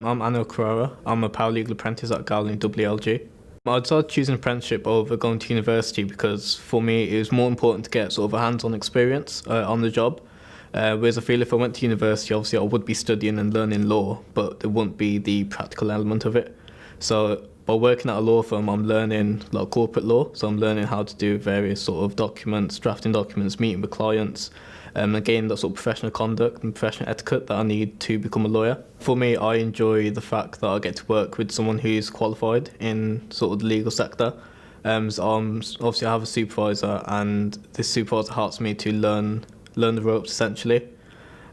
I'm Anil Kararra. I'm a paralegal apprentice at Gowling WLG. I decided choosing apprenticeship over going to university because for me it was more important to get sort of a hands-on experience on the job. Whereas I feel if I went to university, obviously I would be studying and learning law, but there wouldn't be the practical element of it. So by working at a law firm, I'm learning like corporate law. So I'm learning how to do various sort of documents, drafting documents, meeting with clients, and gain that sort of professional conduct and professional etiquette that I need to become a lawyer. For me, I enjoy the fact that I get to work with someone who's qualified in sort of the legal sector. Obviously I have a supervisor, and this supervisor helps me to learn the ropes essentially.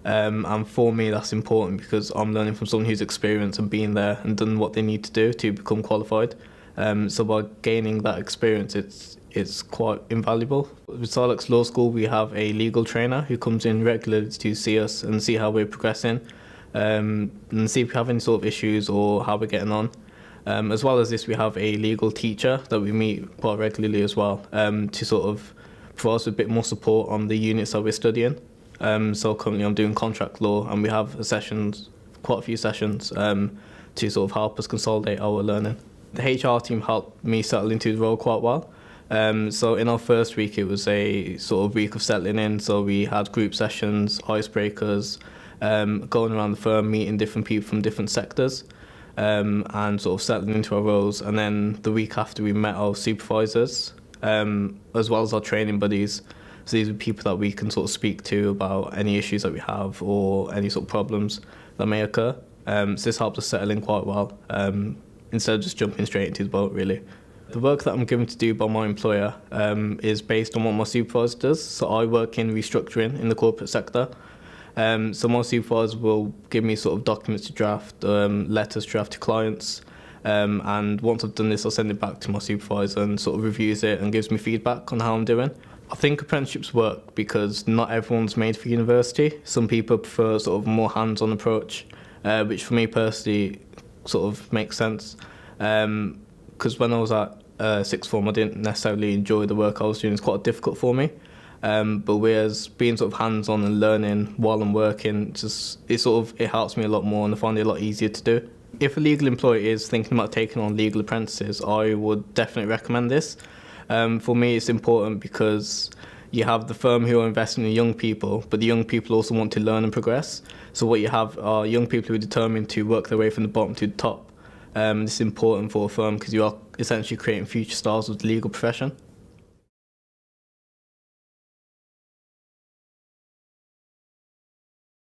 And for me, that's important because I'm learning from someone who's experienced and been there and done what they need to do to become qualified. So by gaining that experience, it's quite invaluable. With CILEx Law School, we have a legal trainer who comes in regularly to see us and see how we're progressing, and see if we have any sort of issues or how we're getting on. As well as this, we have a legal teacher that we meet quite regularly as well, to sort of provide us with a bit more support on the units that we're studying. So currently I'm doing contract law, and we have quite a few sessions, to sort of help us consolidate our learning. The HR team helped me settle into the role quite well. So in our first week, it was a sort of week of settling in. So we had group sessions, icebreakers, going around the firm, meeting different people from different sectors, and sort of settling into our roles. And then the week after, we met our supervisors, as well as our training buddies. So these are people that we can sort of speak to about any issues that we have or any sort of problems that may occur. So this helped us settle in quite well, instead of just jumping straight into the boat, really. The work that I'm given to do by my employer is based on what my supervisor does. So I work in restructuring in the corporate sector. So my supervisor will give me sort of documents to draft, letters to draft to clients. And once I've done this, I'll send it back to my supervisor and sort of reviews it and gives me feedback on how I'm doing. I think apprenticeships work because not everyone's made for university. Some people prefer sort of a more hands-on approach, which for me personally sort of makes sense. Because when I was at sixth form, I didn't necessarily enjoy the work I was doing. It's quite difficult for me. But whereas being sort of hands-on and learning while I'm working, it helps me a lot more, and I find it a lot easier to do. If a legal employer is thinking about taking on legal apprentices, I would definitely recommend this. For me, it's important because you have the firm who are investing in young people, but the young people also want to learn and progress. So what you have are young people who are determined to work their way from the bottom to the top. This is important for a firm because you are essentially creating future stars of the legal profession.